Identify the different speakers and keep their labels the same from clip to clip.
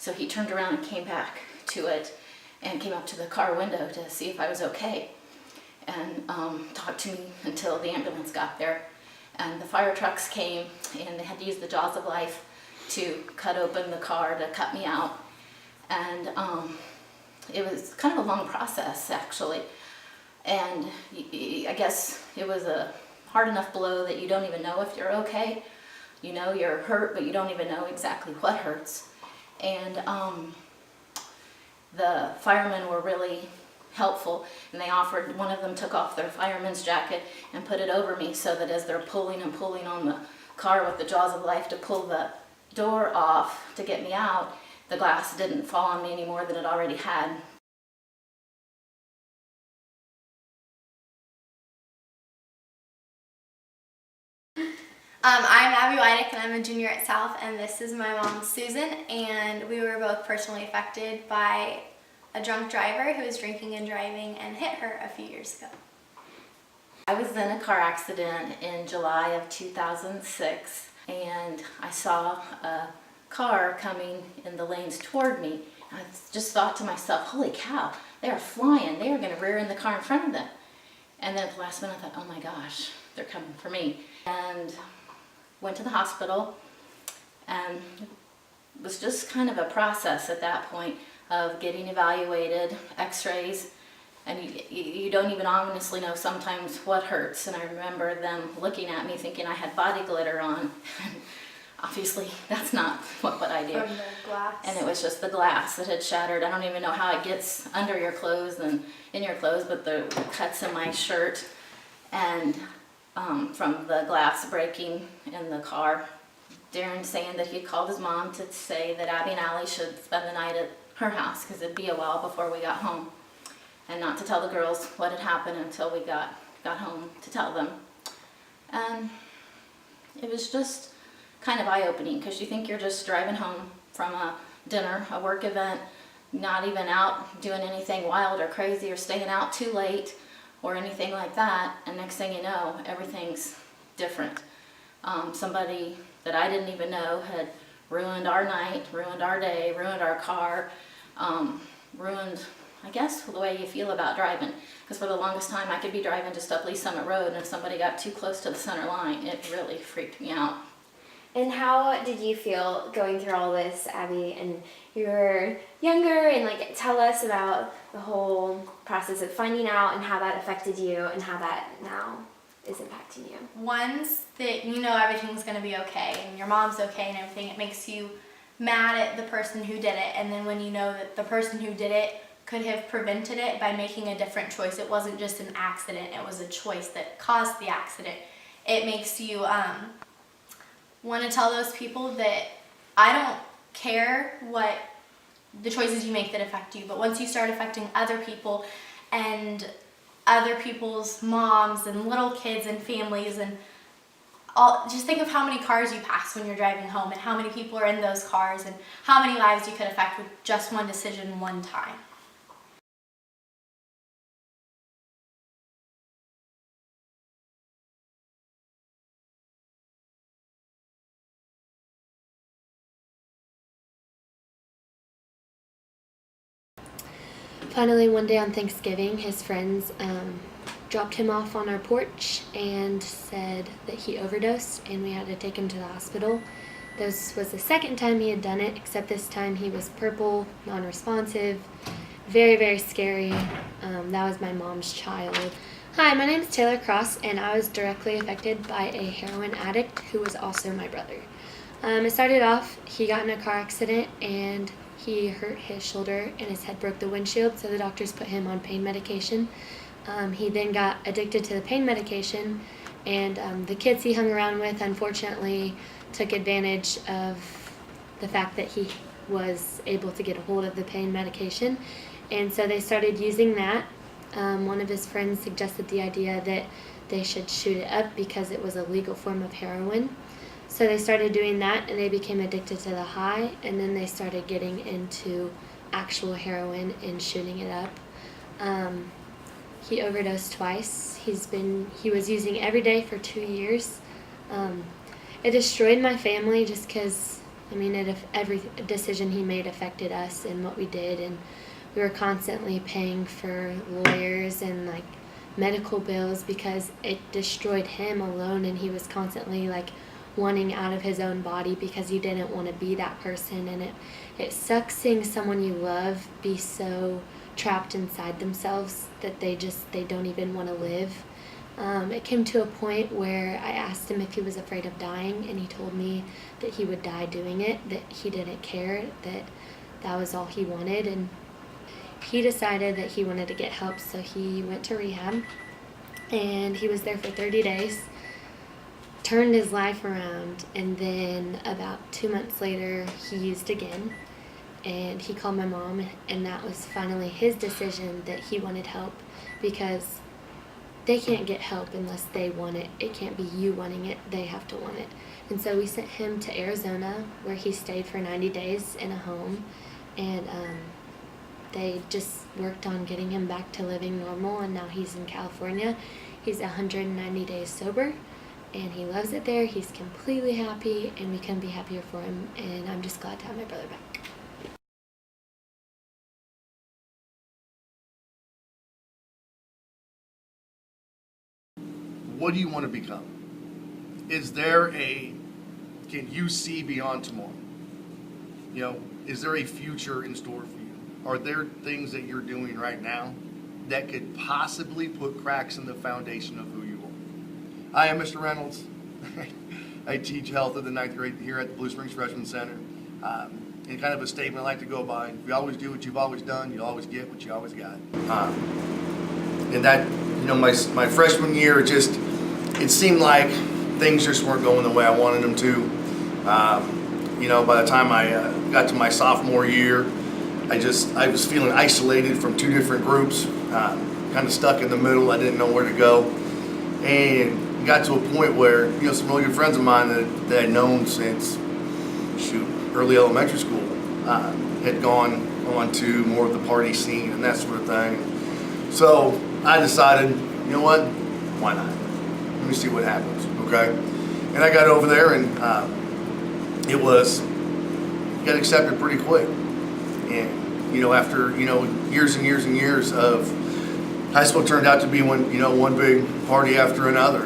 Speaker 1: So he turned around and came back to it and came up to the car window to see if I was okay, and talked to me until the ambulance got there. And the fire trucks came, and they had to use the jaws of life to cut open the car to cut me out. And it was kind of a long process, actually. And I guess it was a hard enough blow that you don't even know if you're okay. You know you're hurt, but you don't even know exactly what hurts. And the firemen were really helpful, and they offered, one of them took off their fireman's jacket and put it over me so that as they're pulling and pulling on the car with the jaws of life to pull the door off to get me out, the glass didn't fall on me any more than it already had.
Speaker 2: I'm Abby Wydick, and I'm a junior at South, and this is my mom, Susan, and we were both personally affected by a drunk driver who was drinking and driving and hit her a few years ago.
Speaker 1: I was in a car accident in July of 2006, and I saw a car coming in the lanes toward me. I just thought to myself, holy cow, they are flying. They are going to rear end the car in front of them. And then at the last minute I thought, oh my gosh, they're coming for me. And went to the hospital, and it was just kind of a process at that point of getting evaluated, x-rays, and you don't even honestly know sometimes what hurts. And I remember them looking at me thinking I had body glitter on. Obviously that's not what I do.
Speaker 2: From the glass.
Speaker 1: And it was just the glass that had shattered. I don't even know how it gets under your clothes and in your clothes, but the cuts in my shirt, and from the glass breaking in the car. Darren saying that he called his mom to say that Abby and Allie should spend the night at her house because it'd be a while before we got home, and not to tell the girls what had happened until we got home to tell them. And it was just kind of eye-opening, because you think you're just driving home from a dinner, a work event, not even out doing anything wild or crazy or staying out too late or anything like that, and next thing you know, everything's different. Somebody that I didn't even know had ruined our night, ruined our day, ruined our car, ruined, I guess, the way you feel about driving. Because for the longest time I could be driving just up Lee Summit Road, and if somebody got too close to the center line, it really freaked me out.
Speaker 3: And how did you feel going through all this, Abby? And you were younger, and tell us about the whole process of finding out and how that affected you and how that now is impacting you.
Speaker 2: Once that you know everything's going to be okay and your mom's okay and everything, it makes you mad at the person who did it. And then when you know that the person who did it could have prevented it by making a different choice, it wasn't just an accident, it was a choice that caused the accident, it makes you want to tell those people that I don't care what the choices you make that affect you, but once you start affecting other people and other people's moms and little kids and families and all, just think of how many cars you pass when you're driving home and how many people are in those cars and how many lives you could affect with just one decision one time.
Speaker 3: Finally, one day on Thanksgiving, his friends dropped him off on our porch and said that he overdosed, and we had to take him to the hospital. This was the second time he had done it, except this time he was purple, non-responsive, very, very scary. That was my mom's child. Hi, my name is Taylor Cross, and I was directly affected by a heroin addict who was also my brother. It started off, he got in a car accident, and he hurt his shoulder and his head broke the windshield, so the doctors put him on pain medication. He then got addicted to the pain medication, and the kids he hung around with unfortunately took advantage of the fact that he was able to get a hold of the pain medication, and so they started using that. One of his friends suggested the idea that they should shoot it up because it was a legal form of heroin. So they started doing that, and they became addicted to the high, and then they started getting into actual heroin and shooting it up. He overdosed twice. He was using every day for 2 years. It destroyed my family just because I mean, every decision he made affected us and what we did, and we were constantly paying for lawyers and like medical bills because it destroyed him alone, and he was constantly like wanting out of his own body because he didn't want to be that person. And it sucks seeing someone you love be so trapped inside themselves that they don't even want to live. It came to a point where I asked him if he was afraid of dying, and he told me that he would die doing it, that he didn't care, that was all he wanted. And he decided that he wanted to get help, so he went to rehab, and he was there for 30 days, turned his life around, and then about 2 months later, he used again. And he called my mom, and that was finally his decision that he wanted help, because they can't get help unless they want it. It can't be you wanting it, they have to want it. And so we sent him to Arizona, where he stayed for 90 days in a home, and they just worked on getting him back to living normal, and now he's in California. He's 190 days sober, and he loves it there. He's completely happy, and we couldn't be happier for him, and I'm just glad to have my brother back.
Speaker 4: What do you want to become? Can you see beyond tomorrow? You know, is there a future in store for you? Are there things that you're doing right now that could possibly put cracks in the foundation of who you are? I am Mr. Reynolds. I teach health in the 9th grade here at the Blue Springs Freshman Center. And kind of a statement I like to go by: if you always do what you've always done, you'll always get what you always got. And that, you know, my freshman year, it seemed like things just weren't going the way I wanted them to. You know, by the time I got to my sophomore year, I was feeling isolated from 2 different groups, kind of stuck in the middle. I didn't know where to go, and got to a point where, you know, some really good friends of mine that I'd known since early elementary school had gone on to more of the party scene and that sort of thing. So I decided, you know what, why not? Let me see what happens, okay? And I got over there, and got accepted pretty quick. And, you know, after, you know, years and years and years of high school, turned out to be one big party after another.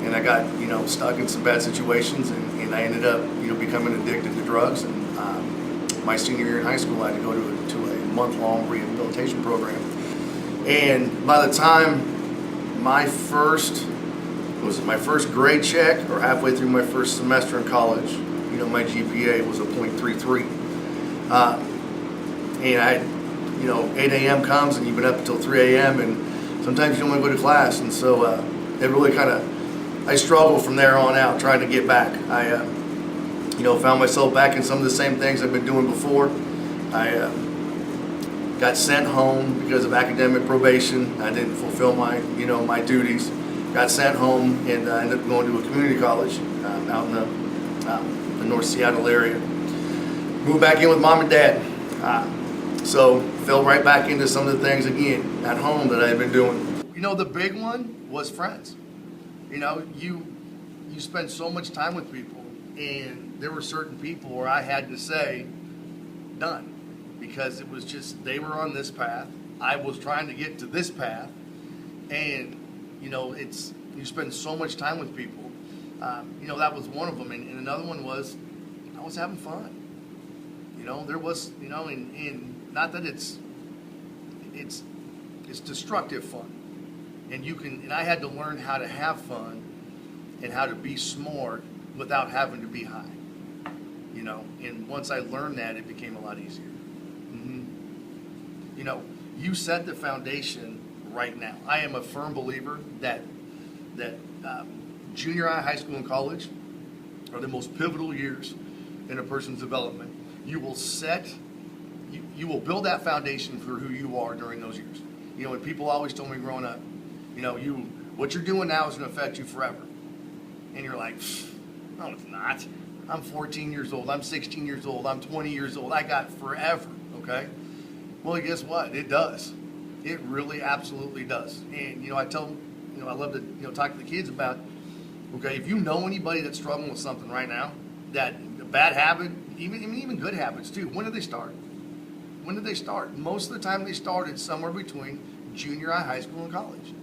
Speaker 4: And I got, you know, stuck in some bad situations, and I ended up, you know, becoming addicted to drugs. And my senior year in high school, I had to go to a month-long rehabilitation program. And by the time my first grade check, or halfway through my first semester in college, you know, my GPA was a .33. And you know, 8 a.m. comes, and you've been up until 3 a.m., and sometimes you don't want to go to class. And so it really I struggled from there on out trying to get back. I, you know, found myself back in some of the same things I've been doing before. I got sent home because of academic probation. I didn't fulfill my duties. Got sent home, and ended up going to a community college out in the North Seattle area. Moved back in with mom and dad. So fell right back into some of the things again at home that I had been doing. You know, the big one was friends. You know, you spend so much time with people, and there were certain people where I had to say, done. Because it was just, they were on this path, I was trying to get to this path, and you know, you spend so much time with people. You know, that was one of them, and another one was, I was having fun. You know, there was, you know, and not that it's destructive fun, and I had to learn how to have fun and how to be smart without having to be high. You know, and once I learned that, it became a lot easier. You know, you set the foundation right now. I am a firm believer that junior high, high school, and college are the most pivotal years in a person's development. You will build that foundation for who you are during those years. You know, when people always told me growing up, you know, what you're doing now is going to affect you forever. And you're like, no, it's not. I'm 14 years old. I'm 16 years old. I'm 20 years old. I got forever, okay? Well, guess what? It does. It really absolutely does. And, you know, I love to, you know, talk to the kids about, okay, if you know anybody that's struggling with something right now, that bad habit, even good habits too. When did they start? When did they start? Most of the time they started somewhere between junior high, high school, and college.